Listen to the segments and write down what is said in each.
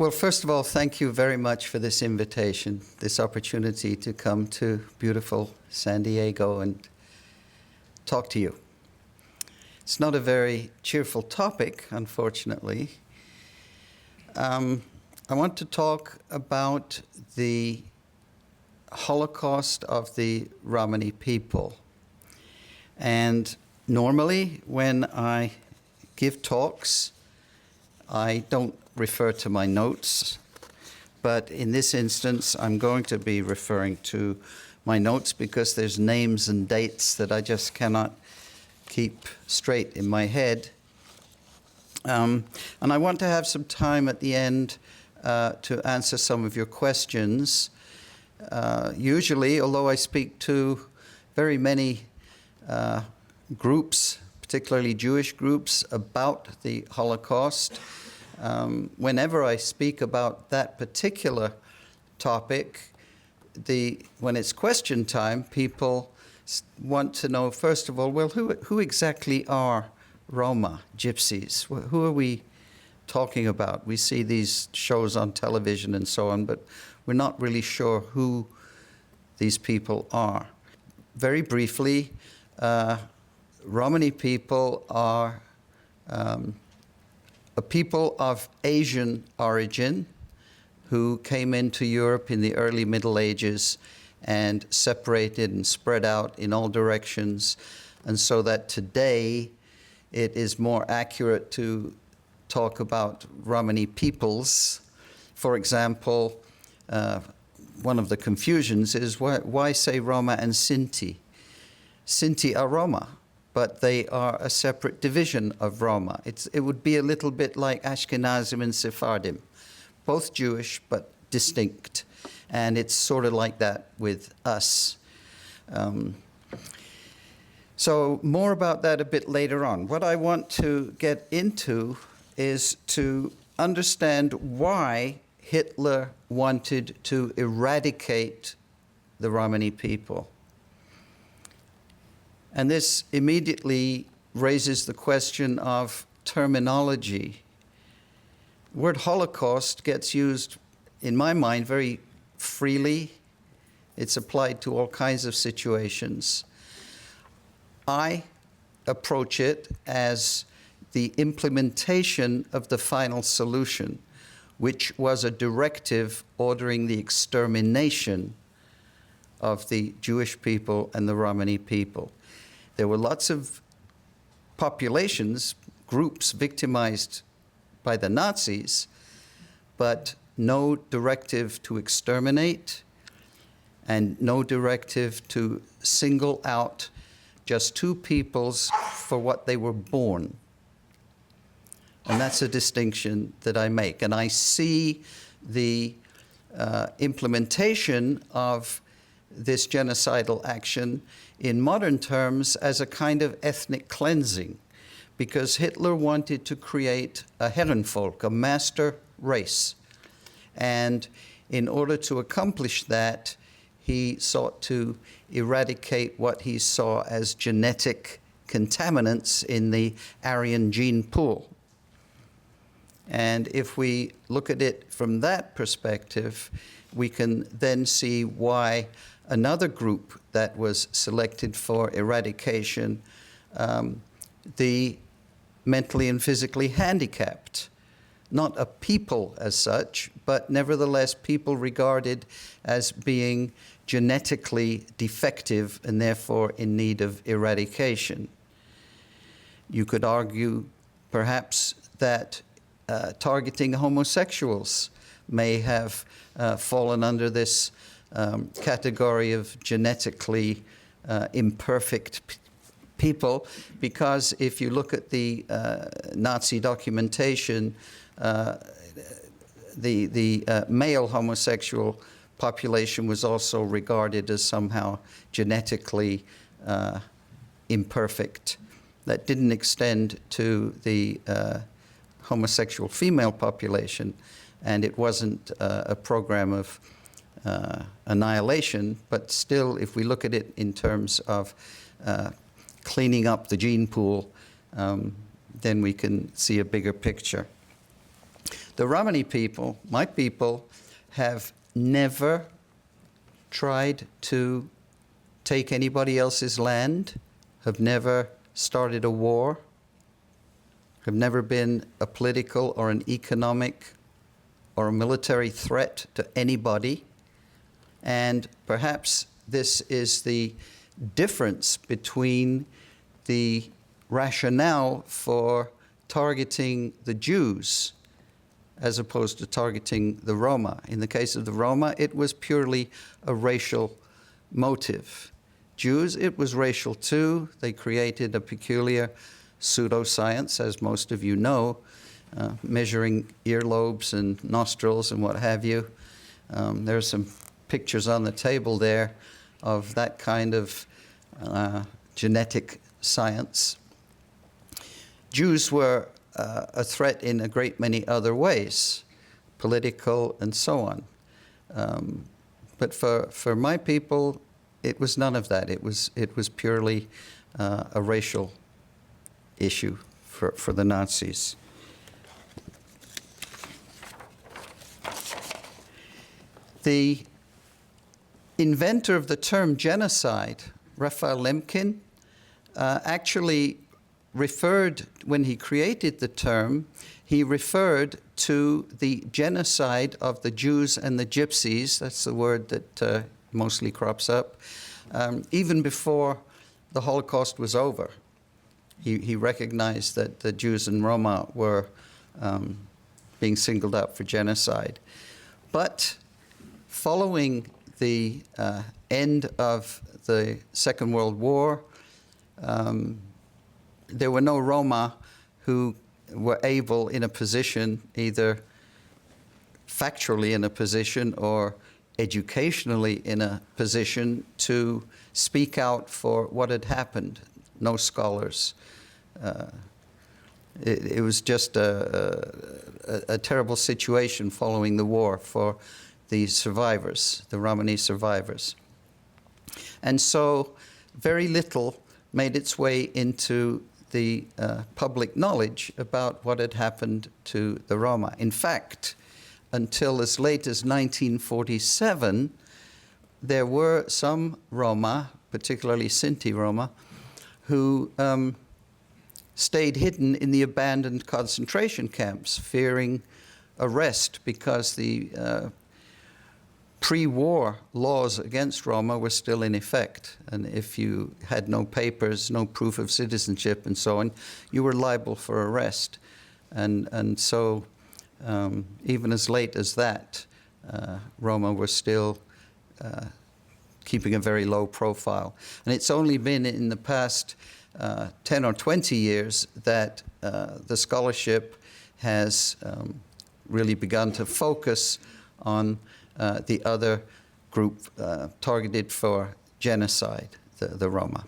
Well, first of all, thank you very much for this invitation, this opportunity to come to beautiful San Diego and talk to you. It's not a very cheerful topic, unfortunately. I want to talk about the Holocaust of the Romani people. And normally, when I give talks, I don't refer to my notes, but in this instance, I'm going to be referring to my notes because there's names and dates that I just cannot keep straight in my head. And I want to have some time at the end to answer some of your questions. Usually, although I speak to very many groups, particularly Jewish groups, about the Holocaust, whenever I speak about that particular topic, when it's question time, people want to know, first of all, well, who exactly are Roma, Gypsies? Who are we talking about? We see these shows on television and so on, but we're not really sure who these people are. Very briefly, Romani people are a people of Asian origin who came into Europe in the early Middle Ages and separated and spread out in all directions. And so that today it is more accurate to talk about Romani peoples. For example, one of the confusions is why say Roma and Sinti? Sinti are Roma, but they are a separate division of Roma. It would be a little bit like Ashkenazim and Sephardim, both Jewish but distinct. And it's sort of like that with us. So more about that a bit later on. What I want to get into is to understand why Hitler wanted to eradicate the Romani people. And this immediately raises the question of terminology. The word Holocaust gets used, in my mind, very freely. It's applied to all kinds of situations. I approach it as the implementation of the final solution, which was a directive ordering the extermination of the Jewish people and the Romani people. There were lots of populations, groups victimized by the Nazis, but no directive to exterminate and no directive to single out just two peoples for what they were born. And that's a distinction that I make. And I see the implementation of this genocidal action in modern terms as a kind of ethnic cleansing, because Hitler wanted to create a Herrenvolk, a master race. And in order to accomplish that, he sought to eradicate what he saw as genetic contaminants in the Aryan gene pool. And if we look at it from that perspective, we can then see why another group that was selected for eradication, the mentally and physically handicapped, not a people as such, but nevertheless people regarded as being genetically defective and therefore in need of eradication. You could argue perhaps that targeting homosexuals may have fallen under this category of genetically imperfect people, because if you look at the Nazi documentation, the male homosexual population was also regarded as somehow genetically imperfect. That didn't extend to the homosexual female population, and it wasn't a program of annihilation, but still, if we look at it in terms of cleaning up the gene pool, then we can see a bigger picture. The Romani people, my people, have never tried to take anybody else's land, have never started a war, have never been a political or an economic or a military threat to anybody. And perhaps this is the difference between the rationale for targeting the Jews as opposed to targeting the Roma. In the case of the Roma, it was purely a racial motive. Jews, it was racial too. They created a peculiar pseudoscience, as most of you know, measuring earlobes and nostrils and what have you. There's some pictures on the table there of that kind of genetic science. Jews were a threat in a great many other ways, political and so on. But for my people, it was none of that. It was purely a racial issue for the Nazis. The inventor of the term genocide, Raphael Lemkin, actually referred, when he created the term, he referred to the genocide of the Jews and the Gypsies, that's the word that mostly crops up, even before the Holocaust was over. He recognized that the Jews and Roma were being singled out for genocide. But following the end of the Second World War, there were no Roma who were able, in a position, either factually in a position or educationally in a position, to speak out for what had happened. No scholars. It was just a terrible situation following the war for the survivors, the Romani survivors. And so very little made its way into the public knowledge about what had happened to the Roma. In fact, until as late as 1947, there were some Roma, particularly Sinti Roma, who stayed hidden in the abandoned concentration camps, fearing arrest because the pre-war laws against Roma were still in effect. And if you had no papers, no proof of citizenship and so on, you were liable for arrest. And so even as late as that, Roma were still keeping a very low profile. And it's only been in the past 10 or 20 years that the scholarship has really begun to focus on the other group targeted for genocide, the Roma.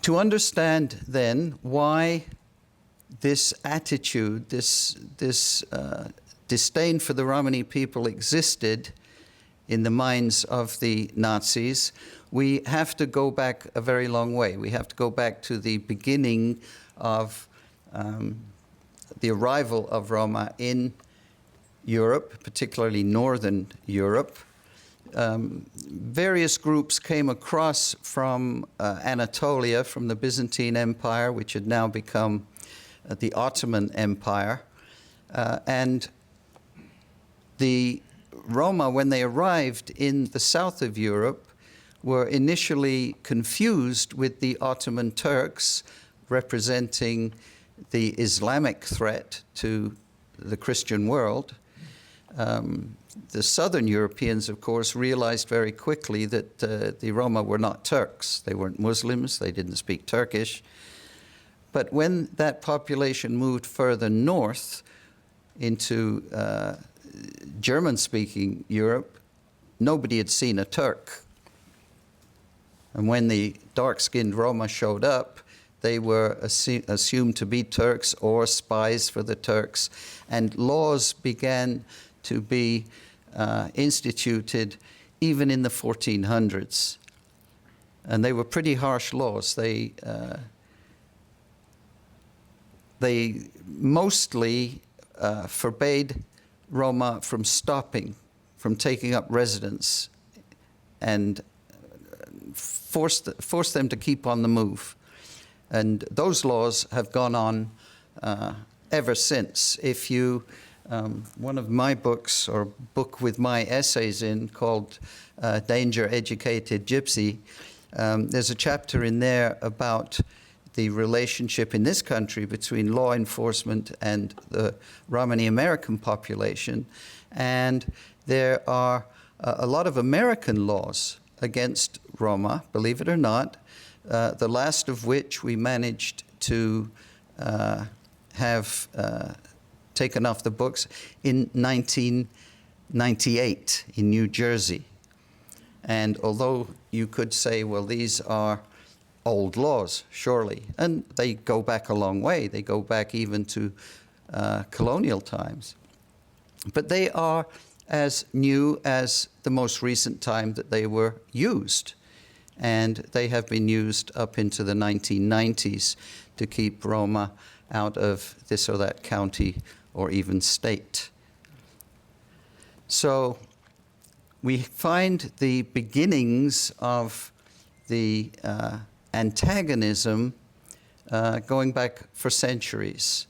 To understand then why this attitude, this disdain for the Romani people existed in the minds of the Nazis, we have to go back a very long way. We have to go back to the beginning of the arrival of Roma in Europe, particularly Northern Europe. Various groups came across from Anatolia, from the Byzantine Empire, which had now become the Ottoman Empire. And the Roma, when they arrived in the south of Europe, were initially confused with the Ottoman Turks, representing the Islamic threat to the Christian world. The southern Europeans, of course, realized very quickly that the Roma were not Turks. They weren't Muslims, they didn't speak Turkish. But when that population moved further north into German-speaking Europe, nobody had seen a Turk. And when the dark-skinned Roma showed up, they were assumed to be Turks or spies for the Turks, and laws began to be instituted even in the 1400s. And they were pretty harsh laws. They they mostly forbade Roma from taking up residence, and forced them to keep on the move. And those laws have gone on ever since. If you, one of my books, or book with my essays in, called Danger Educated Gypsy, there's a chapter in there about the relationship in this country between law enforcement and the Romani-American population. And there are a lot of American laws against Roma, believe it or not, the last of which we managed to have taken off the books in 1998 in New Jersey. And although you could say, well, these are old laws, surely, and they go back a long way. They go back even to colonial times. But they are as new as the most recent time that they were used. And they have been used up into the 1990s to keep Roma out of this or that county or even state. So we find the beginnings of the antagonism going back for centuries.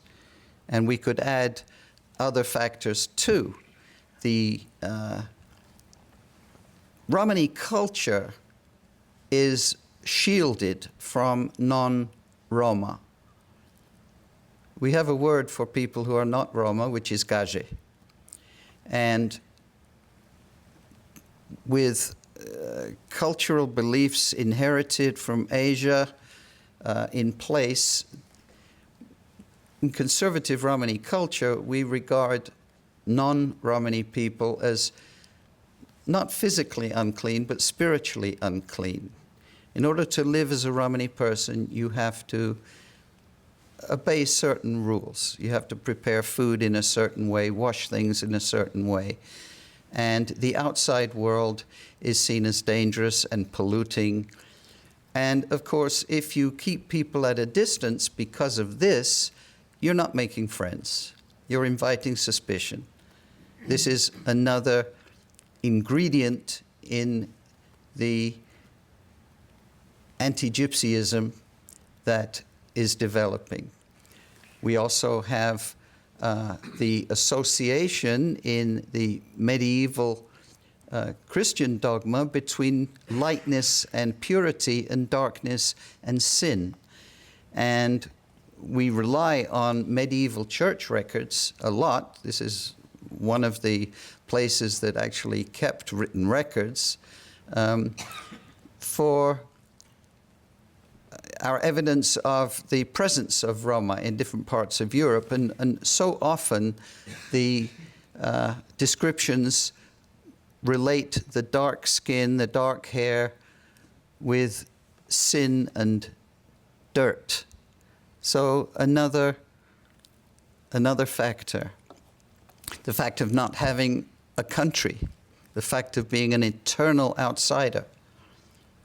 And we could add other factors too. The Romani culture is shielded from non-Roma. We have a word for people who are not Roma, which is gaje. And with cultural beliefs inherited from Asia in place, in conservative Romani culture, we regard non-Romani people as not physically unclean, but spiritually unclean. In order to live as a Romani person, you have to obey certain rules. You have to prepare food in a certain way, wash things in a certain way. And the outside world is seen as dangerous and polluting. And of course, if you keep people at a distance because of this, you're not making friends. You're inviting suspicion. This is another ingredient in the anti-Gypsyism that is developing. We also have the association in the medieval Christian dogma between lightness and purity and darkness and sin. And we rely on medieval church records a lot. This is one of the places that actually kept written records for our evidence of the presence of Roma in different parts of Europe. And so often the descriptions relate the dark skin, the dark hair with sin and dirt. So another factor. The fact of not having a country, the fact of being an eternal outsider,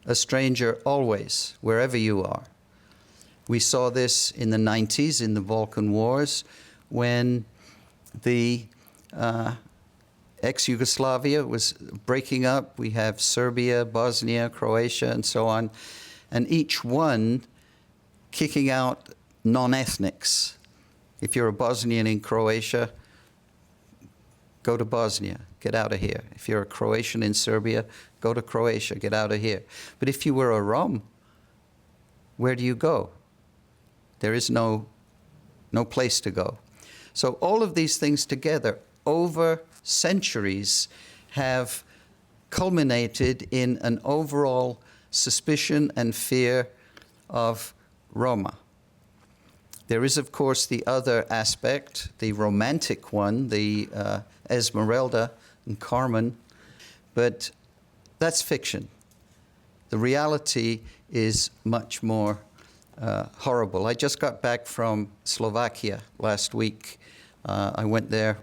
a stranger always, wherever you are. We saw this in the 90s in the Balkan Wars when the ex-Yugoslavia was breaking up. We have Serbia, Bosnia, Croatia, and so on, and each one kicking out non-ethnics. If you're a Bosnian in Croatia, go to Bosnia, get out of here. If you're a Croatian in Serbia, go to Croatia, get out of here. But if you were a Rom, where do you go? There is no place to go. So all of these things together over centuries have culminated in an overall suspicion and fear of Roma. There is, of course, the other aspect, the romantic one, the Esmeralda and Carmen, but that's fiction. The reality is much more horrible. I just got back from Slovakia last week. I went there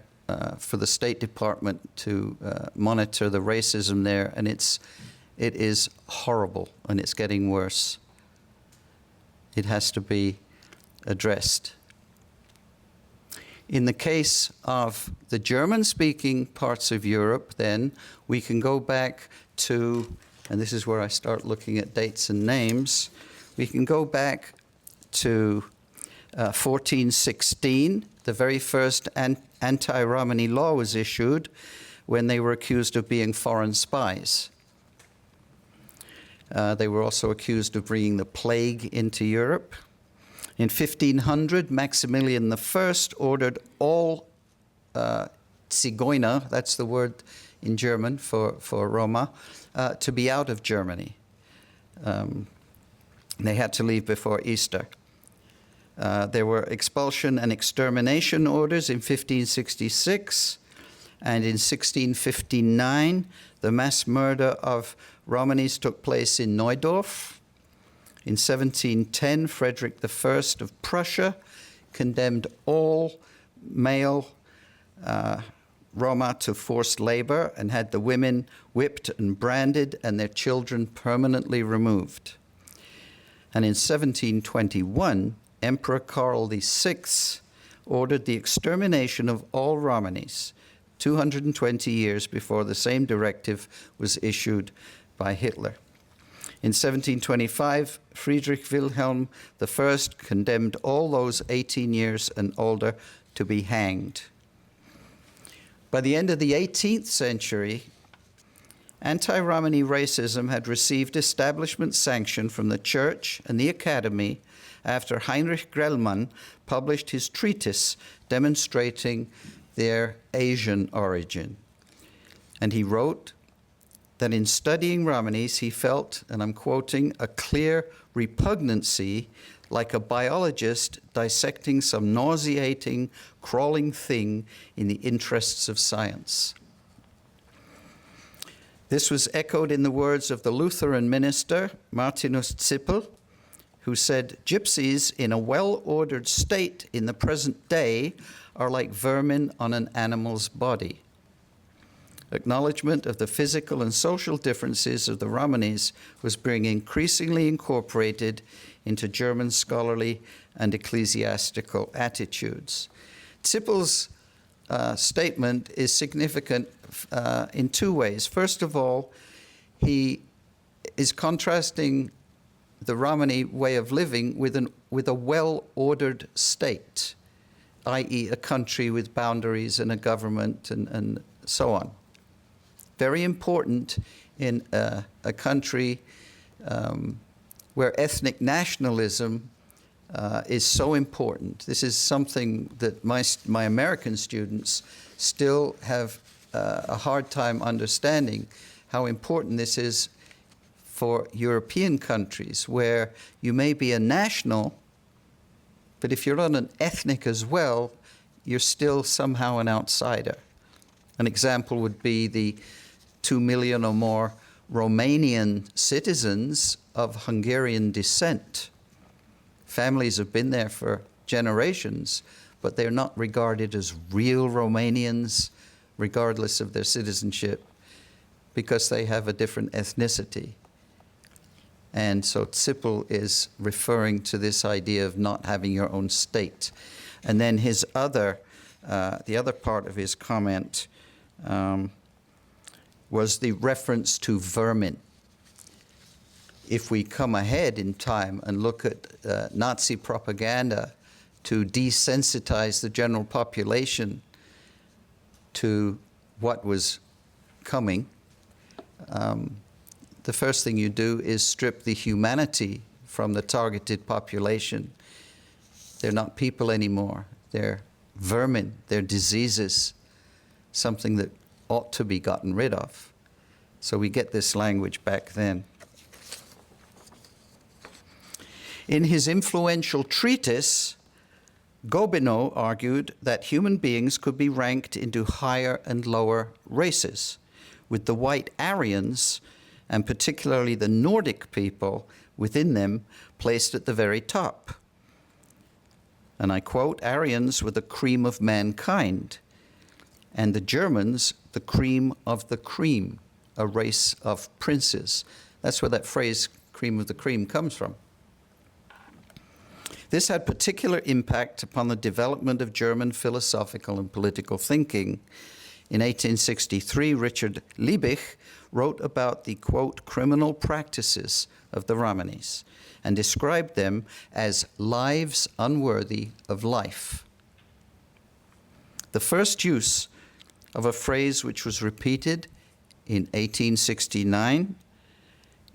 for the State Department to monitor the racism there, and it is horrible, and it's getting worse. It has to be addressed. In the case of the German-speaking parts of Europe, then, we can go back to, and this is where I start looking at dates and names, we can go back to 1416. The very first anti-Romani law was issued when they were accused of being foreign spies. They were also accused of bringing the plague into Europe. In 1500, Maximilian I ordered all Zigeuner, that's the word in German for Roma, to be out of Germany. They had to leave before Easter. There were expulsion and extermination orders in 1566, and in 1659, the mass murder of Romanis took place in Neudorf. In 1710, Frederick I of Prussia condemned all male Roma to forced labor and had the women whipped and branded and their children permanently removed. And in 1721, Emperor Karl VI ordered the extermination of all Romanis, 220 years before the same directive was issued by Hitler. In 1725, Friedrich Wilhelm I condemned all those 18 years and older to be hanged. By the end of the 18th century, anti-Romani racism had received establishment sanction from the church and the academy after Heinrich Grellmann published his treatise demonstrating their Asian origin. And he wrote that in studying Romanis, he felt, and I'm quoting, a clear repugnancy like a biologist dissecting some nauseating, crawling thing in the interests of science. This was echoed in the words of the Lutheran minister, Martinus Zippel, who said, "Gypsies in a well-ordered state in the present day are like vermin on an animal's body." Acknowledgement of the physical and social differences of the Romanis was being increasingly incorporated into German scholarly and ecclesiastical attitudes. Zippel's statement is significant in two ways. First of all, he is contrasting the Romani way of living with a well-ordered state, i.e. a country with boundaries and a government and so on. Very important in a country where ethnic nationalism is so important. This is something that my American students still have a hard time understanding, how important this is for European countries, where you may be a national, but if you're not an ethnic as well, you're still somehow an outsider. An example would be the 2 million or more Romanian citizens of Hungarian descent. Families have been there for generations, but they're not regarded as real Romanians, regardless of their citizenship, because they have a different ethnicity. And so Zippel is referring to this idea of not having your own state. And then his the other part of his comment was the reference to vermin. If we come ahead in time and look at Nazi propaganda to desensitize the general population to what was coming, the first thing you do is strip the humanity from the targeted population. They're not people anymore. They're vermin. They're diseases, something that ought to be gotten rid of. So we get this language back then. In his influential treatise, Gobineau argued that human beings could be ranked into higher and lower races, with the white Aryans, and particularly the Nordic people within them, placed at the very top. And I quote, "Aryans were the cream of mankind, and the Germans the cream of the cream, a race of princes." That's where that phrase, cream of the cream, comes from. This had particular impact upon the development of German philosophical and political thinking. In 1863, Richard Liebig wrote about the, quote, criminal practices of the Romanis and described them as lives unworthy of life. The first use of a phrase which was repeated in 1869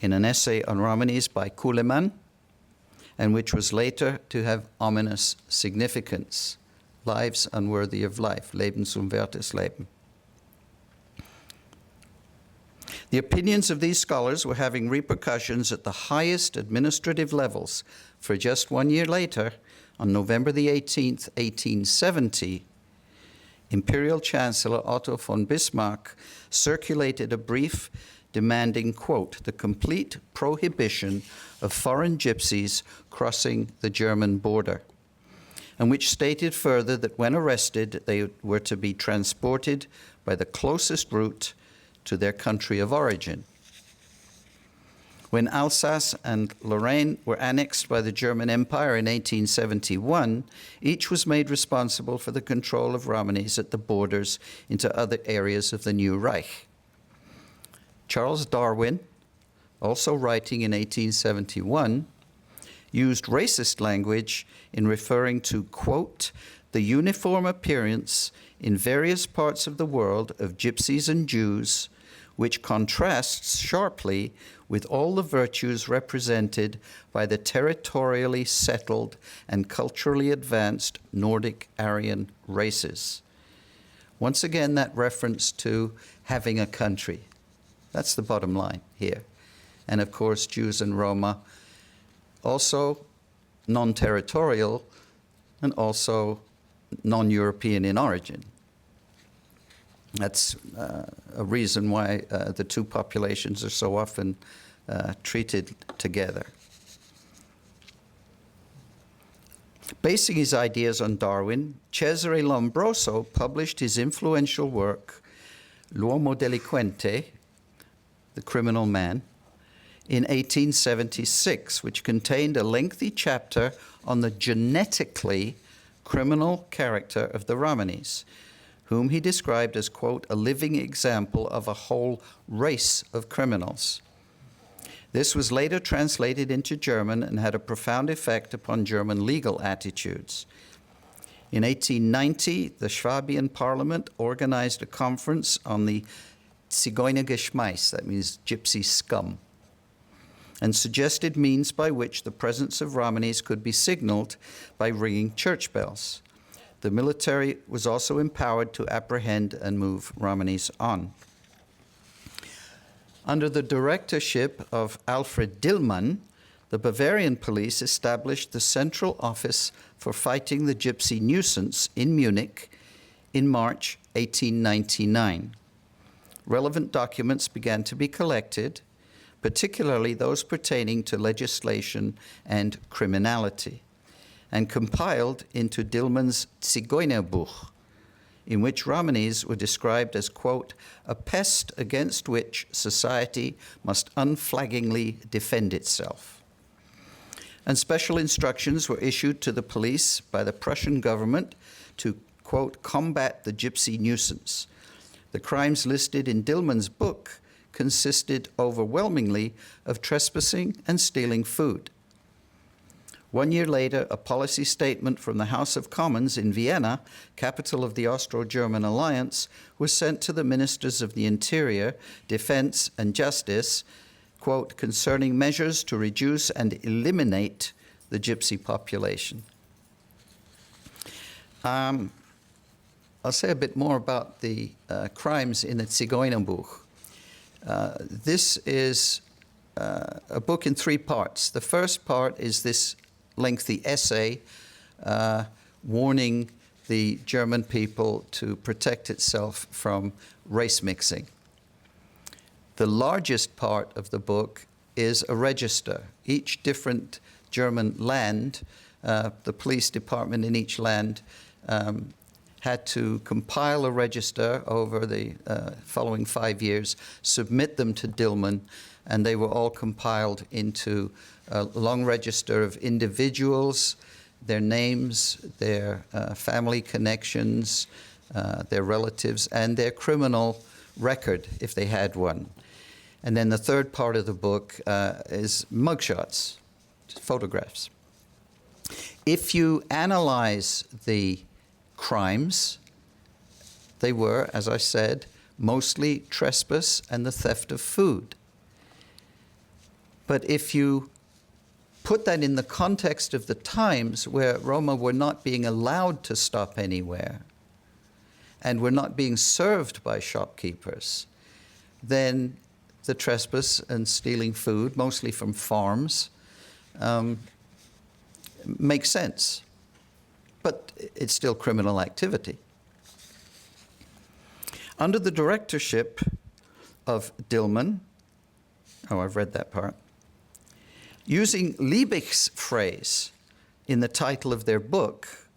in an essay on Romanis by Kuhlemann, and which was later to have ominous significance. Lives unworthy of life, lebensunwertes Leben. The opinions of these scholars were having repercussions at the highest administrative levels, for just 1 year later, on November the 18th, 1870, Imperial Chancellor Otto von Bismarck circulated a brief demanding, quote, the complete prohibition of foreign gypsies crossing the German border, and which stated further that when arrested, they were to be transported by the closest route to their country of origin. When Alsace and Lorraine were annexed by the German Empire in 1871, each was made responsible for the control of Romanis at the borders into other areas of the new Reich. Charles Darwin, also writing in 1871, used racist language in referring to, quote, the uniform appearance in various parts of the world of gypsies and Jews, which contrasts sharply with all the virtues represented by the territorially settled and culturally advanced Nordic Aryan races. Once again, that reference to having a country. That's the bottom line here. And of course, Jews and Roma, also non-territorial and also non-European in origin. That's a reason why the two populations are so often treated together. Basing his ideas on Darwin, Cesare Lombroso published his influential work, L'uomo delinquente, the criminal man, in 1876, which contained a lengthy chapter on the genetically criminal character of the Romanis, whom he described as, quote, a living example of a whole race of criminals. This was later translated into German and had a profound effect upon German legal attitudes. In 1890, the Swabian Parliament organized a conference on the Zigeunergeschmeiß, that means gypsy scum, and suggested means by which the presence of Romanis could be signaled by ringing church bells. The military was also empowered to apprehend and move Romanis on. Under the directorship of Alfred Dillman, the Bavarian police established the Central Office for Fighting the Gypsy Nuisance in Munich in March 1899. Relevant documents began to be collected, particularly those pertaining to legislation and criminality, and compiled into Dillmans' Zigeunerbuch, in which Romanis were described as, quote, a pest against which society must unflaggingly defend itself. And special instructions were issued to the police by the Prussian government to, quote, combat the gypsy nuisance. The crimes listed in Dillmans' book consisted overwhelmingly of trespassing and stealing food. 1 year later, a policy statement from the House of Commons in Vienna, capital of the Austro-German alliance, was sent to the ministers of the Interior, Defense, and Justice, quote, concerning measures to reduce and eliminate the gypsy population. I'll say a bit more about the crimes in the Zigeunerbuch. This is a book in 3 parts. The first part is this lengthy essay warning the German people to protect itself from race mixing. The largest part of the book is a register. Each different German land, the police department in each land had to compile a register over the following 5 years, submit them to Dillman, and they were all compiled into a long register of individuals, their names, their family connections, their relatives, and their criminal record, if they had one. And then the third part of the book is mugshots, photographs. If you analyze the crimes, they were, as I said, mostly trespass and the theft of food. But if you put that in the context of the times where Roma were not being allowed to stop anywhere and were not being served by shopkeepers, then the trespass and stealing food, mostly from farms, makes sense. But it's still criminal activity. Under the directorship of Dillman, I've read that part, using Liebich's phrase in the title of their book,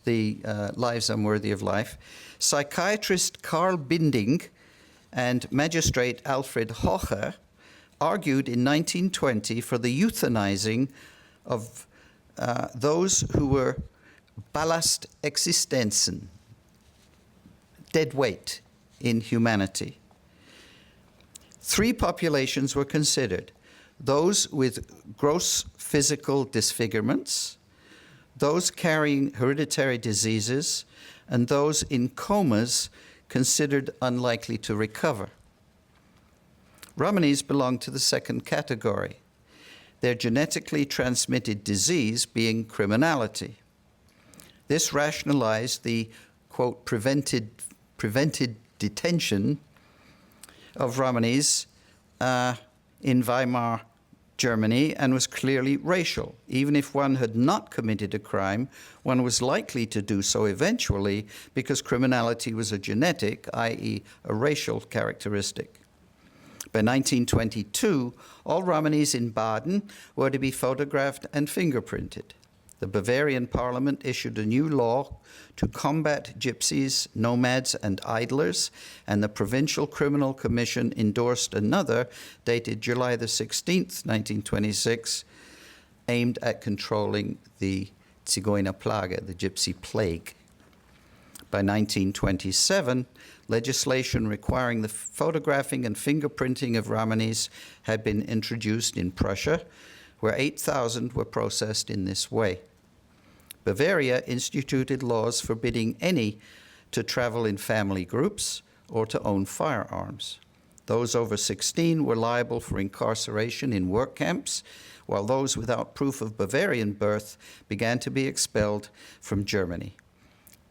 The Lives Unworthy of Life, psychiatrist Karl Binding and magistrate Alfred Hocher argued in 1920 for the euthanizing of those who were Ballast Existenzen, dead weight in humanity. Three populations were considered: those with gross physical disfigurements, those carrying hereditary diseases, and those in comas considered unlikely to recover. Romanis belonged to the second category, their genetically transmitted disease being criminality. This rationalized the, quote, prevented detention of Romanis in Weimar Germany, and was clearly racial. Even if one had not committed a crime, one was likely to do so eventually because criminality was a genetic, i.e. a racial characteristic. By 1922, all Romanis in Baden were to be photographed and fingerprinted. The Bavarian parliament issued a new law to combat gypsies, nomads, and idlers, and the Provincial Criminal Commission endorsed another, dated July the 16th, 1926, aimed at controlling the Zigeunerplage, the gypsy plague. By 1927, legislation requiring the photographing and fingerprinting of Romanis had been introduced in Prussia, where 8,000 were processed in this way. Bavaria instituted laws forbidding any to travel in family groups or to own firearms. Those over 16 were liable for incarceration in work camps, while those without proof of Bavarian birth began to be expelled from Germany.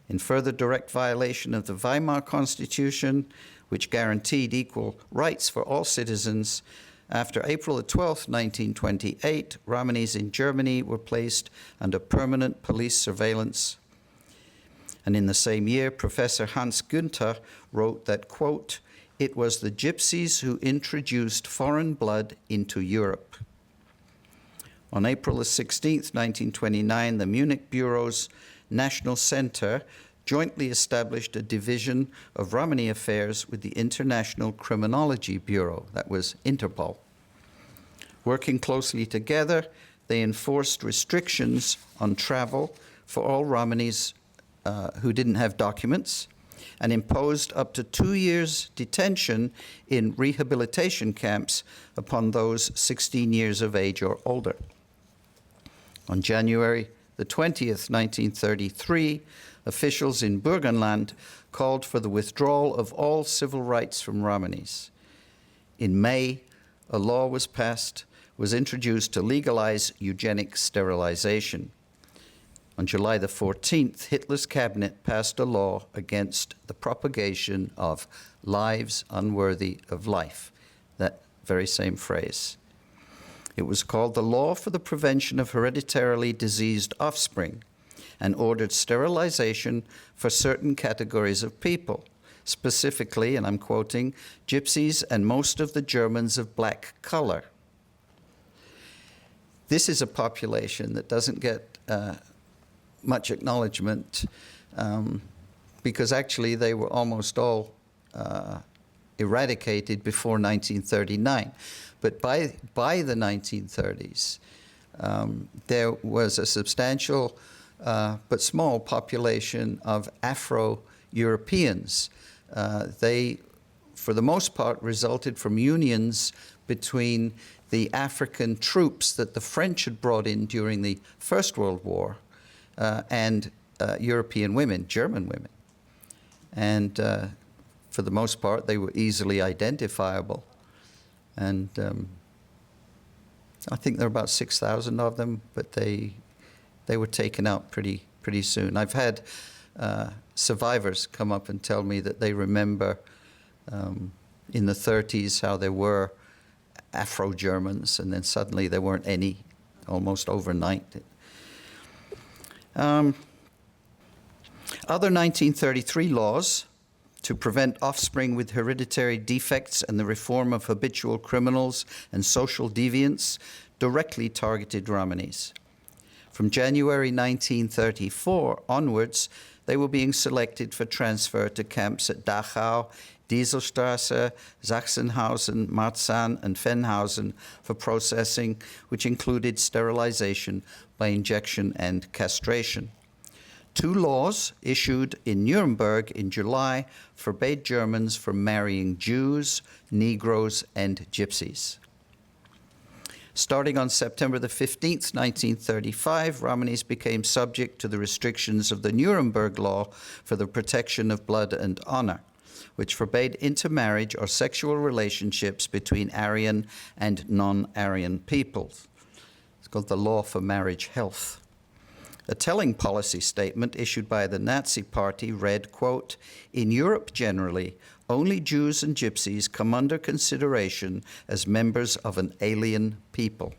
In further direct violation of the Weimar Constitution, which guaranteed equal rights for all citizens, after April 12, 1928, Romanis in Germany were placed under permanent police surveillance. And in the same year, Professor Hans Günther wrote that, quote, "It was the gypsies who introduced foreign blood into Europe." On April 16, 1929, the Munich Bureau's National Center jointly established a division of Romani affairs with the International Criminology Bureau, that was Interpol. Working closely together, they enforced restrictions on travel for all Romanis who didn't have documents, and imposed up to 2 years detention in rehabilitation camps upon those 16 years of age or older. On January the 20th, 1933, officials in Burgenland called for the withdrawal of all civil rights from Romanis. In May, a law was introduced to legalize eugenic sterilization. On July the 14th, Hitler's cabinet passed a law against the propagation of lives unworthy of life, that very same phrase. It was called the Law for the Prevention of Hereditarily Diseased Offspring, and ordered sterilization for certain categories of people, specifically, and I'm quoting, gypsies and most of the Germans of black color. This is a population that doesn't get much acknowledgement because actually they were almost all eradicated before 1939. But by the 1930s, there was a substantial but small population of Afro-Europeans. They, for the most part, resulted from unions between the African troops that the French had brought in during the First World War and European women, German women. And for the most part, they were easily identifiable. And I think there are about 6,000 of them, but they were taken out pretty soon. I've had survivors come up and tell me that they remember in the 30s how there were Afro-Germans, and then suddenly there weren't any, almost overnight. Other 1933 laws to prevent offspring with hereditary defects and the reform of habitual criminals and social deviants directly targeted Romanis. From January 1934 onwards, they were being selected for transfer to camps at Dachau, Dieselstrasse, Sachsenhausen, Marzahn, and Fennhausen for processing, which included sterilization by injection and castration. 2 laws issued in Nuremberg in July forbade Germans from marrying Jews, Negroes, and Gypsies. Starting on September the 15th, 1935, Romanis became subject to the restrictions of the Nuremberg Law for the Protection of Blood and Honor, which forbade intermarriage or sexual relationships between Aryan and non-Aryan peoples. It's called the Law for Marriage Health. A telling policy statement issued by the Nazi Party read, quote, "In Europe generally, only Jews and Gypsies come under consideration as members of an alien people."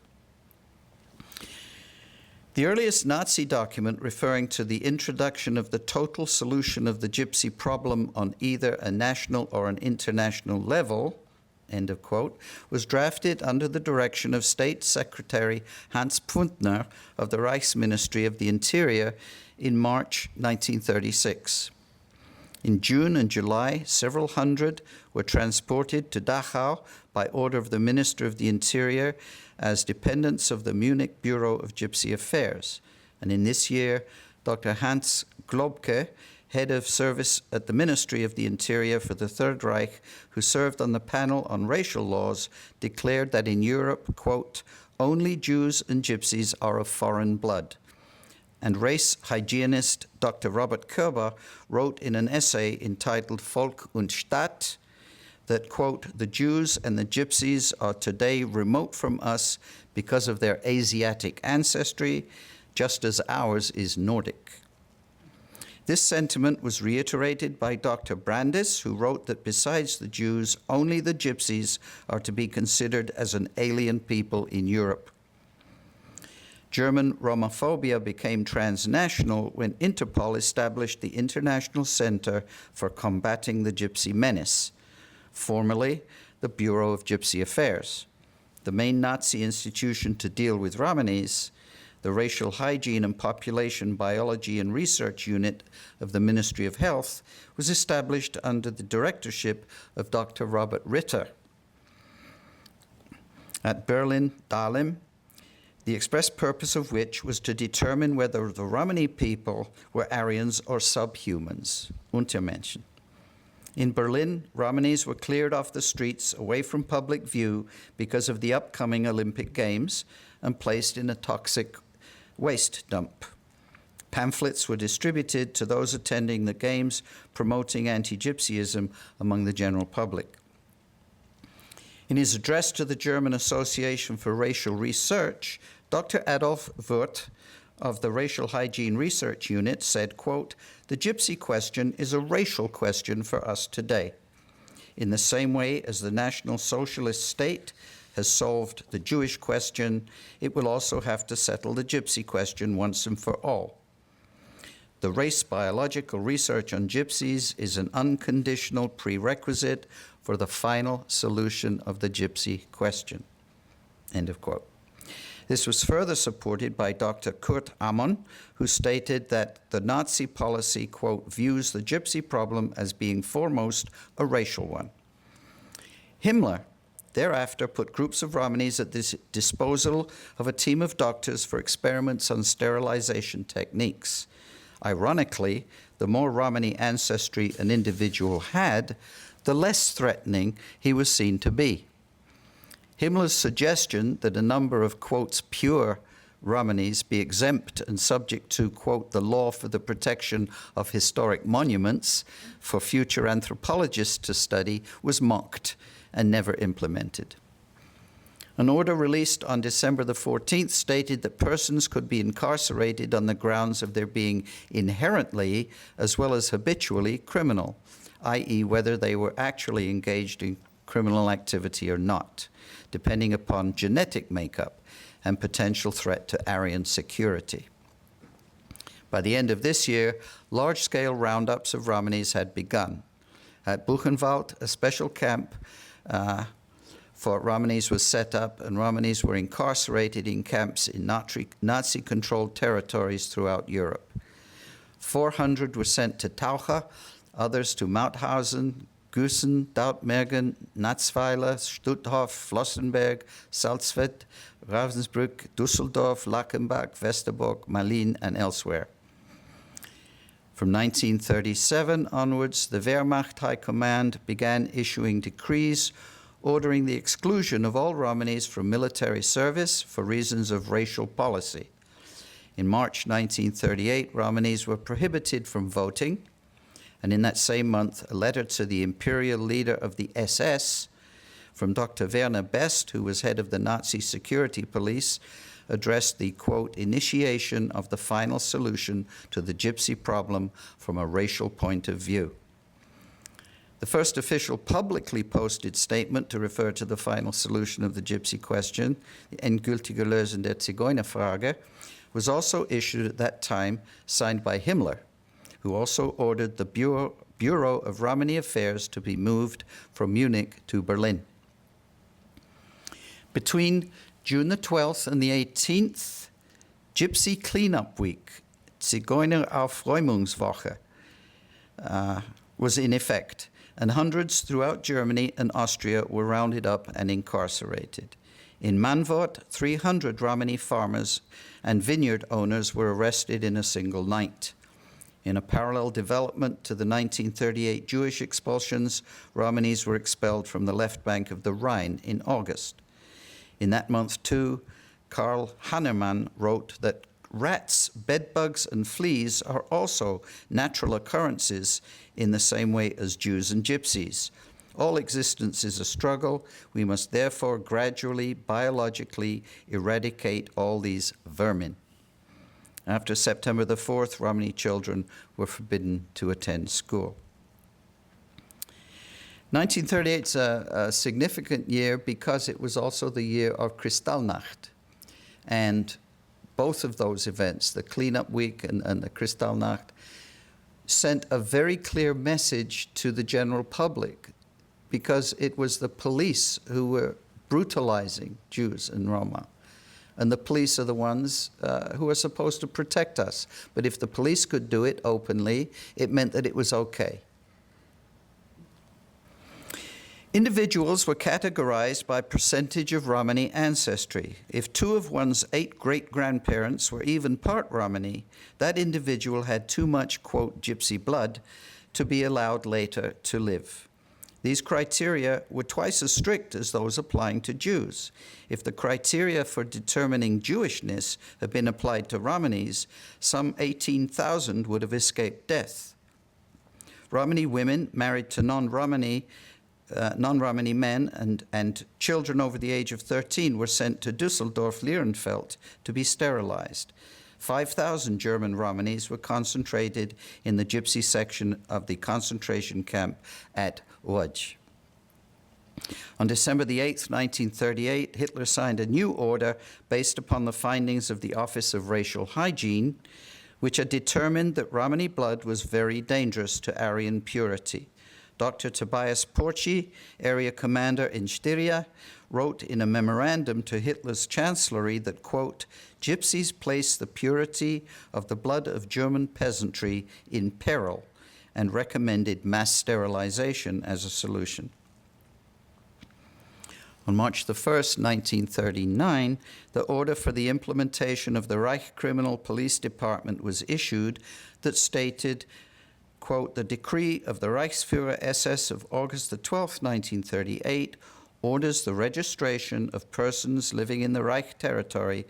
The earliest Nazi document referring to the introduction of the total solution of the Gypsy problem on either a national or an international level, end of quote, was drafted under the direction of State Secretary Hans Pfundner of the Reichsministry of the Interior in March 1936. In June and July, several hundred were transported to Dachau by order of the Minister of the Interior as dependents of the Munich Bureau of Gypsy Affairs. And in this year, Dr. Hans Globke, head of service at the Ministry of the Interior for the Third Reich, who served on the panel on racial laws, declared that in Europe, quote, "only Jews and Gypsies are of foreign blood." And race hygienist Dr. Robert Körber wrote in an essay entitled Volk und Staat that, quote, "the Jews and the Gypsies are today remote from us because of their Asiatic ancestry, just as ours is Nordic." This sentiment was reiterated by Dr. Brandis, who wrote that besides the Jews, only the Gypsies are to be considered as an alien people in Europe. German Romophobia became transnational when Interpol established the International Center for Combating the Gypsy Menace, formerly the Bureau of Gypsy Affairs. The main Nazi institution to deal with Romanis, the Racial Hygiene and Population Biology and Research Unit of the Ministry of Health, was established under the directorship of Dr. Robert Ritter. At Berlin-Dahlem, the express purpose of which was to determine whether the Romani people were Aryans or subhumans, Untermenschen. In Berlin, Romanis were cleared off the streets away from public view because of the upcoming Olympic Games and placed in a toxic waste dump. Pamphlets were distributed to those attending the Games promoting anti-Gypsyism among the general public. In his address to the German Association for Racial Research, Dr. Adolf Wirth of the Racial Hygiene Research Unit said, quote, "The Gypsy question is a racial question for us today. In the same way as the National Socialist State has solved the Jewish question, it will also have to settle the Gypsy question once and for all. The race biological research on Gypsies is an unconditional prerequisite for the final solution of the Gypsy question." End of quote. This was further supported by Dr. Kurt Ammon, who stated that the Nazi policy, quote, "views the Gypsy problem as being foremost a racial one." Himmler thereafter put groups of Romanis at the disposal of a team of doctors for experiments on sterilization techniques. Ironically, the more Romani ancestry an individual had, the less threatening he was seen to be. Himmler's suggestion that a number of, quotes, pure Romanis be exempt and subject to, quote, the law for the protection of historic monuments for future anthropologists to study was mocked and never implemented. An order released on December the 14th stated that persons could be incarcerated on the grounds of their being inherently as well as habitually criminal, i.e. whether they were actually engaged in criminal activity or not, depending upon genetic makeup and potential threat to Aryan security. By the end of this year, large-scale roundups of Romanis had begun. At Buchenwald, a special camp for Romanis was set up, and Romanis were incarcerated in camps in Nazi-controlled territories throughout Europe. 400 were sent to Taucha, others to Mauthausen, Güssen, Dautmergen, Natzweiler, Stutthof, Flossenberg, Salzwedel, Ravensbrück, Düsseldorf, Lackenbach, Westerbork, Malin, and elsewhere. From 1937 onwards, the Wehrmacht High Command began issuing decrees ordering the exclusion of all Romanis from military service for reasons of racial policy. In March 1938, Romanis were prohibited from voting, and in that same month, a letter to the imperial leader of the SS from Dr. Werner Best, who was head of the Nazi security police, addressed the, quote, initiation of the final solution to the Gypsy problem from a racial point of view. The first official publicly posted statement to refer to the final solution of the Gypsy question, the endgültige Lösung der Zigeunerfrage, was also issued at that time, signed by Himmler, who also ordered the Bureau of Romani Affairs to be moved from Munich to Berlin. Between June the 12th and the 18th, Gypsy Cleanup Week, Zigeuner Aufräumungswoche, was in effect, and hundreds throughout Germany and Austria were rounded up and incarcerated. In Manwort, 300 Romani farmers and vineyard owners were arrested in a single night. In a parallel development to the 1938 Jewish expulsions, Romanis were expelled from the left bank of the Rhine in August. In that month, too, Karl Hannemann wrote that rats, bedbugs, and fleas are also natural occurrences in the same way as Jews and Gypsies. All existence is a struggle. We must therefore gradually, biologically eradicate all these vermin. After September the 4th, Romani children were forbidden to attend school. 1938 is a significant year because it was also the year of Kristallnacht. And both of those events, the Cleanup Week and the Kristallnacht, sent a very clear message to the general public because it was the police who were brutalizing Jews and Roma. And the police are the ones who are supposed to protect us. But if the police could do it openly, it meant that it was okay. Individuals were categorized by percentage of Romani ancestry. If 2 of one's 8 great-grandparents were even part Romani, that individual had too much, quote, Gypsy blood to be allowed later to live. These criteria were twice as strict as those applying to Jews. If the criteria for determining Jewishness had been applied to Romanis, some 18,000 would have escaped death. Romani women married to non-Romani men and children over the age of 13 were sent to Düsseldorf-Lierenfeld to be sterilized. 5,000 German Romanis were concentrated in the Gypsy section of the concentration camp at Łódź. On December the 8th, 1938, Hitler signed a new order based upon the findings of the Office of Racial Hygiene, which had determined that Romani blood was very dangerous to Aryan purity. Dr. Tobias Porci, area commander in Styria, wrote in a memorandum to Hitler's chancellery that, quote, Gypsies place the purity of the blood of German peasantry in peril, and recommended mass sterilization as a solution. On March the 1st, 1939, the order for the implementation of the Reich Criminal Police Department was issued that stated, quote, "The decree of the Reichsführer SS of August the 12th, 1938, orders the registration of persons living in the Reich territory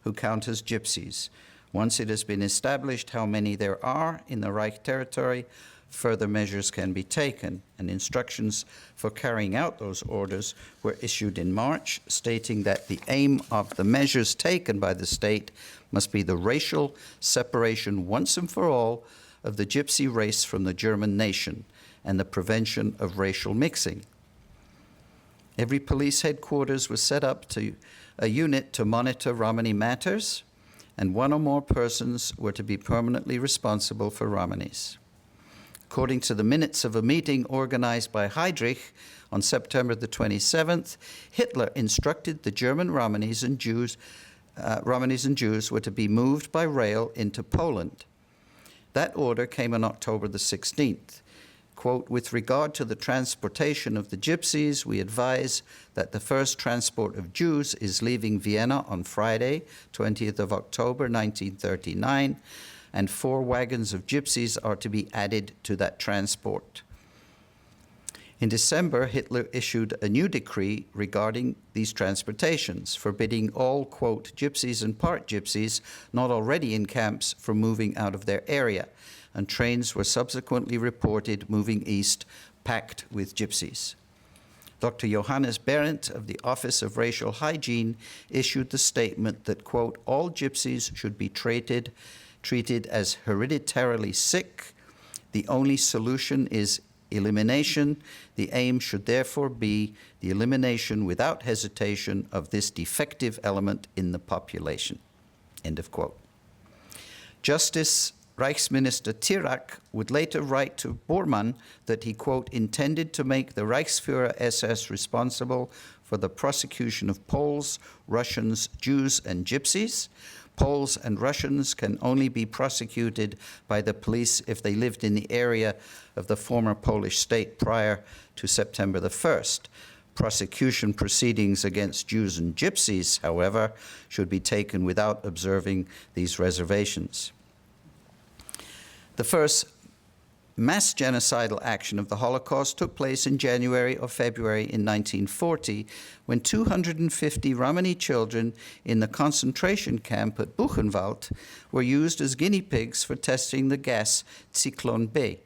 who count as gypsies. Once it has been established how many there are in the Reich territory, further measures can be taken." And instructions for carrying out those orders were issued in March, stating that the aim of the measures taken by the state must be the racial separation once and for all of the gypsy race from the German nation and the prevention of racial mixing. Every police headquarters was set up to a unit to monitor Romani matters, and one or more persons were to be permanently responsible for Romanis. According to the minutes of a meeting organized by Heydrich on September the 27th, Hitler instructed the German Romanis and Jews were to be moved by rail into Poland. That order came on October the 16th. Quote, "With regard to the transportation of the gypsies, we advise that the first transport of Jews is leaving Vienna on Friday, 20th of October, 1939, and 4 wagons of gypsies are to be added to that transport." In December, Hitler issued a new decree regarding these transportations, forbidding all, quote, "gypsies and part gypsies not already in camps from moving out of their area," and trains were subsequently reported moving east packed with gypsies. Dr. Johannes Berendt of the Office of Racial Hygiene issued the statement that, quote, "All gypsies should be treated as hereditarily sick. The only solution is elimination. The aim should therefore be the elimination without hesitation of this defective element in the population." End of quote. Justice Reichsminister Tirak would later write to Bormann that he, quote, "intended to make the Reichsführer SS responsible for the prosecution of Poles, Russians, Jews, and Gypsies. Poles and Russians can only be prosecuted by the police if they lived in the area of the former Polish state prior to September the 1st. Prosecution proceedings against Jews and Gypsies, however, should be taken without observing these reservations." The first mass genocidal action of the Holocaust took place in January or February in 1940, when 250 Romani children in the concentration camp at Buchenwald were used as guinea pigs for testing the gas Zyklon B,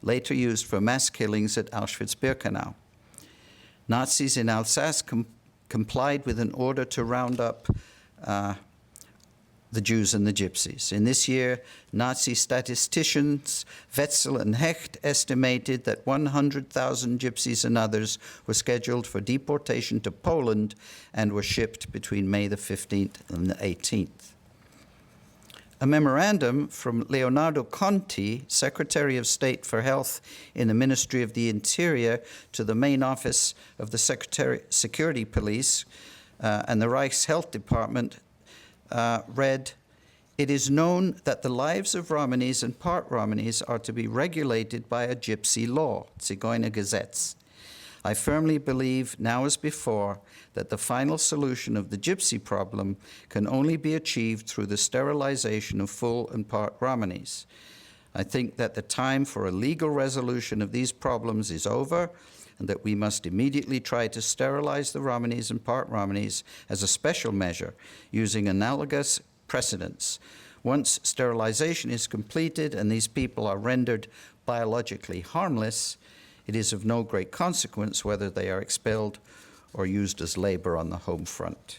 later used for mass killings at Auschwitz-Birkenau. Nazis in Alsace complied with an order to round up the Jews and the Gypsies. In this year, Nazi statisticians Wetzel and Hecht estimated that 100,000 Gypsies and others were scheduled for deportation to Poland and were shipped between May the 15th and the 18th. A memorandum from Leonardo Conti, Secretary of State for Health in the Ministry of the Interior, to the main office of the Security Police and the Reich's Health Department read, "It is known that the lives of Romanis and part Romanis are to be regulated by a gypsy law, Zigeuner Gesetz. I firmly believe, now as before, that the final solution of the gypsy problem can only be achieved through the sterilization of full and part Romanis. I think that the time for a legal resolution of these problems is over, and that we must immediately try to sterilize the Romanis and part Romanis as a special measure, using analogous precedents. Once sterilization is completed and these people are rendered biologically harmless, it is of no great consequence whether they are expelled or used as labor on the home front."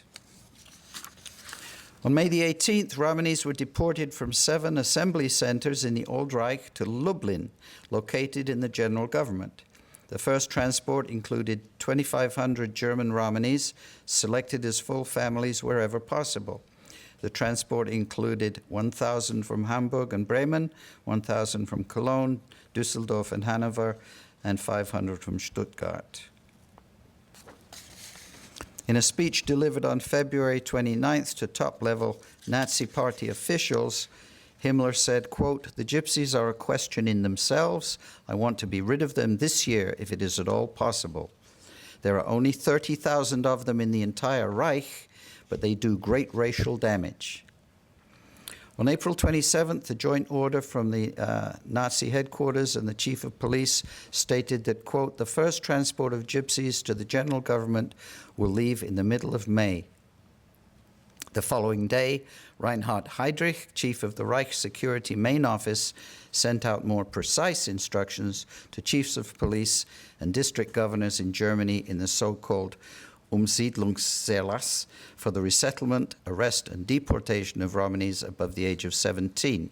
On May the 18th, Romanis were deported from 7 assembly centers in the Old Reich to Lublin, located in the general government. The first transport included 2,500 German Romanis, selected as full families wherever possible. The transport included 1,000 from Hamburg and Bremen, 1,000 from Cologne, Düsseldorf and Hanover, and 500 from Stuttgart. In a speech delivered on February 29th to top-level Nazi Party officials, Himmler said, quote, "The Gypsies are a question in themselves. I want to be rid of them this year if it is at all possible. There are only 30,000 of them in the entire Reich, but they do great racial damage. On April 27th, a joint order from the Nazi headquarters and the chief of police stated that, quote, the first transport of gypsies to the general government will leave in the middle of May. The following day, Reinhard Heydrich, chief of the Reich Security Main Office, sent out more precise instructions to chiefs of police and district governors in Germany in the so-called Umsiedlungserlass for the resettlement, arrest, and deportation of Romanis above the age of 17.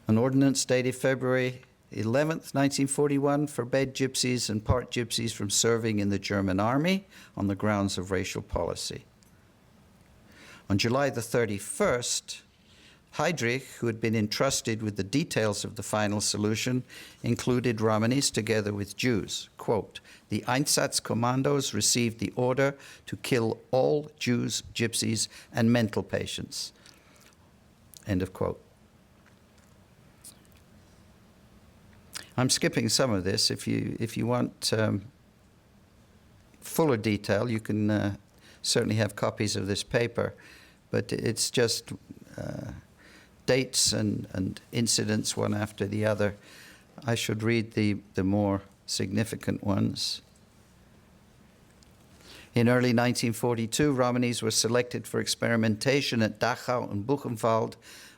An ordinance dated February 11th, 1941, forbade gypsies and part gypsies from serving in the German army on the grounds of racial policy. On July the 31st, Heydrich, who had been entrusted with the details of the final solution, included Romanis together with Jews. Quote, the Einsatzkommandos received the order to kill all Jews, gypsies, and mental patients. End of quote. I'm skipping some of this. If you want fuller detail, you can certainly have copies of this paper, but it's just dates and incidents one after the other. I should read the more significant ones. In early 1942, Romanis were selected for experimentation at Dachau and Buchenwald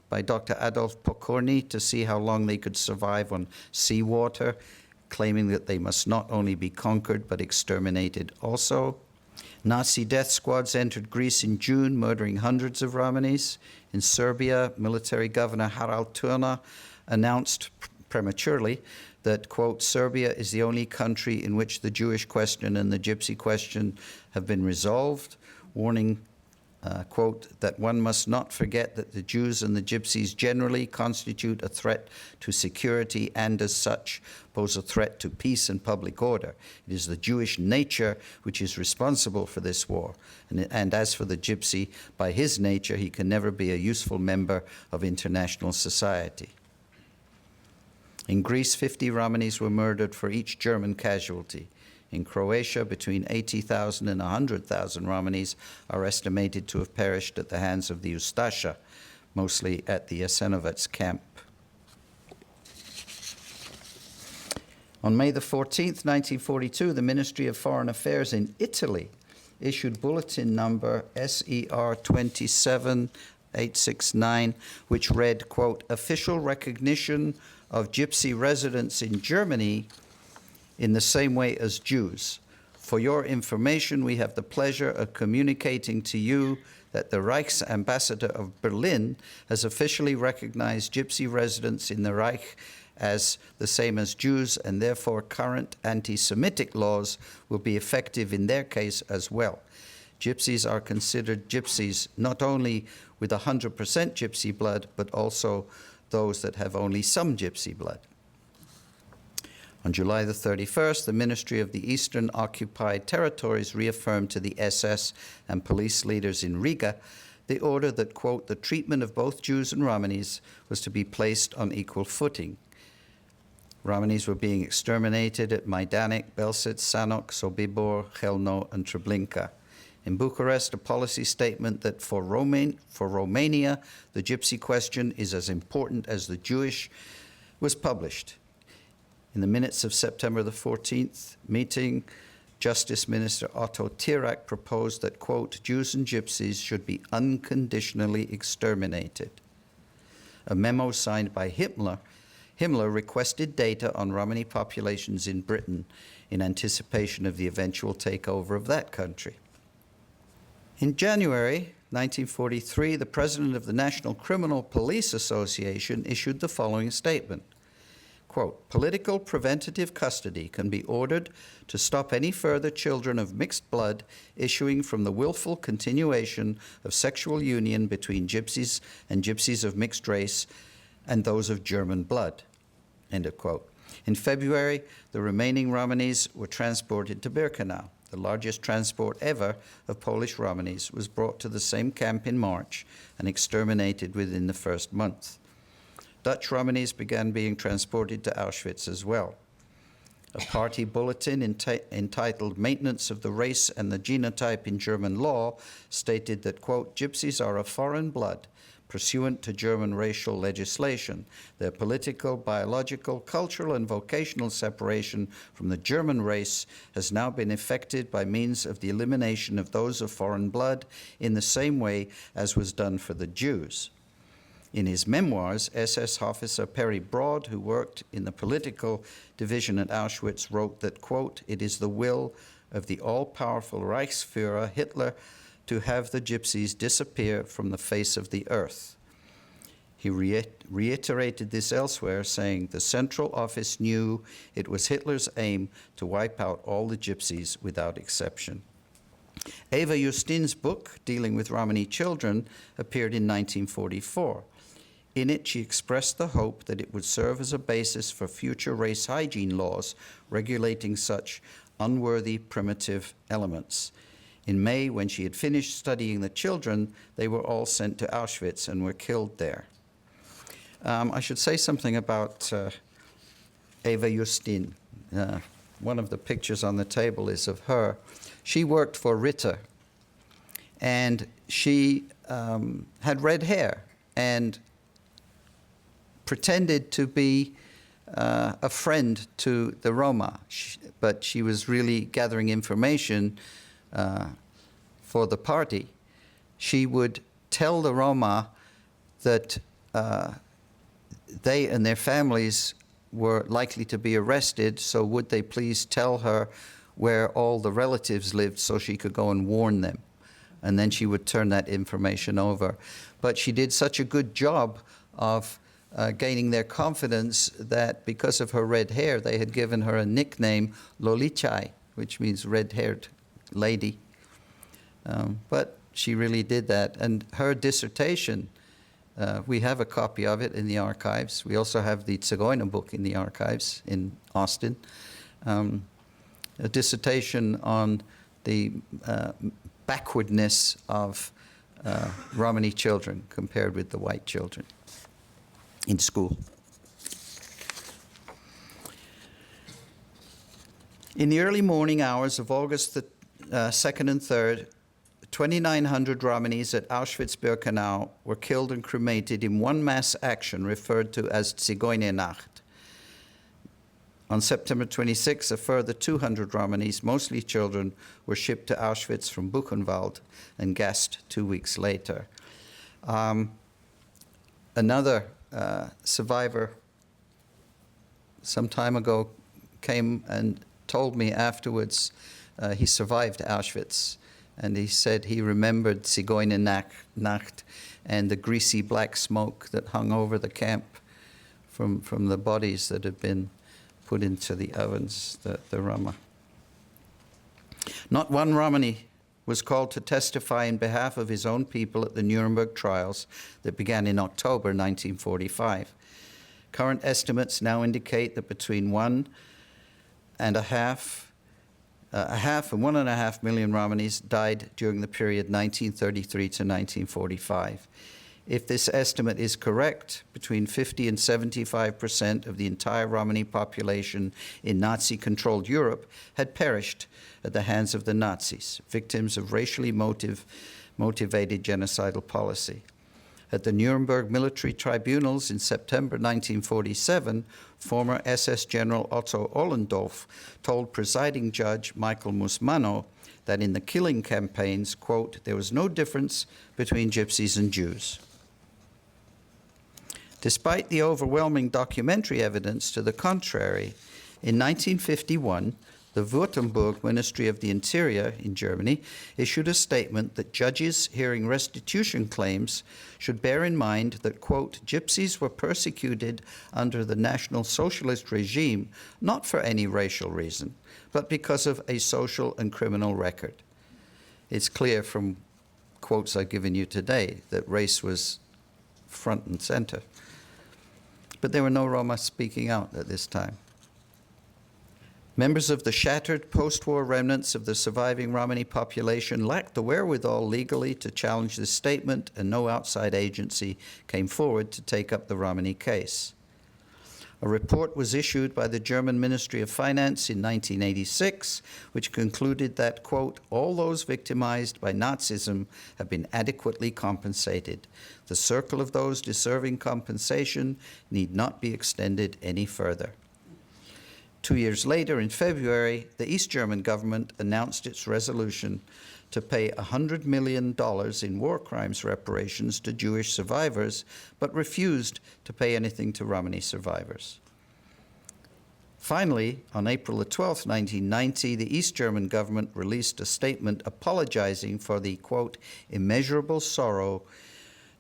by Dr. Adolf Pokorny to see how long they could survive on seawater, claiming that they must not only be conquered but exterminated also. Nazi death squads entered Greece in June, murdering hundreds of Romanis. In Serbia, military governor Harald Turner announced prematurely that, quote, Serbia is the only country in which the Jewish question and the Gypsy question have been resolved, warning, quote, that one must not forget that the Jews and the Gypsies generally constitute a threat to security and, as such, pose a threat to peace and public order. It is the Jewish nature which is responsible for this war. And as for the Gypsy, by his nature, he can never be a useful member of international society. In Greece, 50 Romanis were murdered for each German casualty. In Croatia, between 80,000 and 100,000 Romanis are estimated to have perished at the hands of the Ustasha, mostly at the Jasenovac camp. On May the 14th, 1942, the Ministry of Foreign Affairs in Italy issued bulletin number SER 27869, which read, quote, official recognition of Gypsy residents in Germany in the same way as Jews. For your information, we have the pleasure of communicating to you that the Reich's ambassador of Berlin has officially recognized Gypsy residents in the Reich as the same as Jews, and therefore current anti-Semitic laws will be effective in their case as well. Gypsies are considered gypsies not only with 100% Gypsy blood, but also those that have only some Gypsy blood. On July the 31st, the Ministry of the Eastern Occupied Territories reaffirmed to the SS and police leaders in Riga the order that, quote, the treatment of both Jews and Romanis was to be placed on equal footing. Romanis were being exterminated at Majdanek, Belsit, Sanok, Sobibor, Chelno, and Treblinka. In Bucharest, a policy statement that for Romania, the Gypsy question is as important as the Jewish was published. In the minutes of September the 14th meeting, Justice Minister Otto Tirak proposed that, quote, Jews and Gypsies should be unconditionally exterminated. A memo signed by Himmler requested data on Romani populations in Britain in anticipation of the eventual takeover of that country. In January 1943, the president of the National Criminal Police Association issued the following statement. Quote, political preventative custody can be ordered to stop any further children of mixed blood issuing from the willful continuation of sexual union between Gypsies and Gypsies of mixed race and those of German blood. End of quote. In February, the remaining Romanis were transported to Birkenau. The largest transport ever of Polish Romanis was brought to the same camp in March and exterminated within the first month. Dutch Romanis began being transported to Auschwitz as well. A party bulletin entitled Maintenance of the Race and the Genotype in German Law stated that, quote, Gypsies are of foreign blood, pursuant to German racial legislation. Their political, biological, cultural, and vocational separation from the German race has now been effected by means of the elimination of those of foreign blood in the same way as was done for the Jews. In his memoirs, SS officer Perry Broad, who worked in the political division at Auschwitz, wrote that, quote, it is the will of the all-powerful Reichsführer Hitler to have the Gypsies disappear from the face of the earth. He reiterated this elsewhere, saying the Central Office knew it was Hitler's aim to wipe out all the Gypsies without exception. Eva Justin's book, Dealing with Romani Children, appeared in 1944. In it, she expressed the hope that it would serve as a basis for future race hygiene laws regulating such unworthy primitive elements. In May, when she had finished studying the children, they were all sent to Auschwitz and were killed there. I should say something about Eva Justin. One of the pictures on the table is of her. She worked for Ritter, and she had red hair and pretended to be a friend to the Roma, but she was really gathering information for the party. She would tell the Roma that they and their families were likely to be arrested, so would they please tell her where all the relatives lived so she could go and warn them. And then she would turn that information over. But she did such a good job of gaining their confidence that because of her red hair, they had given her a nickname, Lolichai, which means red-haired lady. But she really did that. And her dissertation, we have a copy of it in the archives. We also have the Sugoi book in the archives in Austin. A dissertation on the backwardness of Romani children compared with the white children in school. In the early morning hours of August the 2nd and 3rd, 2,900 Romanis at Auschwitz-Birkenau were killed and cremated in one mass action referred to as Zigeunernacht. On September 26, a further 200 Romanis, mostly children, were shipped to Auschwitz from Buchenwald and gassed 2 weeks later. Another survivor some time ago came and told me afterwards he survived Auschwitz, and he said he remembered Zigeunernacht and the greasy black smoke that hung over the camp from the bodies that had been put into the ovens, the Roma. Not one Romani was called to testify in behalf of his own people at the Nuremberg trials that began in October 1945. Current estimates now indicate that between 1.5 and 1.5 million Romanis died during the period 1933 to 1945. If this estimate is correct, between 50 and 75% of the entire Romani population in Nazi-controlled Europe had perished at the hands of the Nazis, victims of racially motivated genocidal policy. At the Nuremberg military tribunals in September 1947, former SS General Otto Ollendorf told presiding judge Michael Musmano that in the killing campaigns, quote, there was no difference between Gypsies and Jews. Despite the overwhelming documentary evidence to the contrary, in 1951, the Württemberg Ministry of the Interior in Germany issued a statement that judges hearing restitution claims should bear in mind that, quote, Gypsies were persecuted under the National Socialist regime not for any racial reason, but because of a social and criminal record. It's clear from quotes I've given you today that race was front and center. But there were no Roma speaking out at this time. Members of the shattered post-war remnants of the surviving Romani population lacked the wherewithal legally to challenge this statement, and no outside agency came forward to take up the Romani case. A report was issued by the German Ministry of Finance in 1986, which concluded that, quote, all those victimized by Nazism have been adequately compensated. The circle of those deserving compensation need not be extended any further. 2 years later, in February, the East German government announced its resolution to pay $100 million in war crimes reparations to Jewish survivors, but refused to pay anything to Romani survivors. Finally, on April 12, 1990, the East German government released a statement apologizing for the, quote, immeasurable sorrow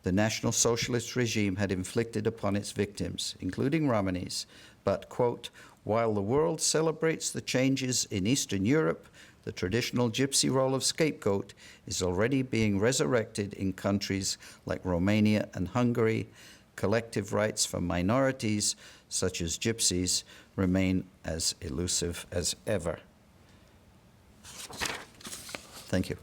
the National Socialist regime had inflicted upon its victims, including Romanis, but, quote, while the world celebrates the changes in Eastern Europe, the traditional Gypsy role of scapegoat is already being resurrected in countries like Romania and Hungary. Collective rights for minorities, such as Gypsies, remain as elusive as ever. Thank you.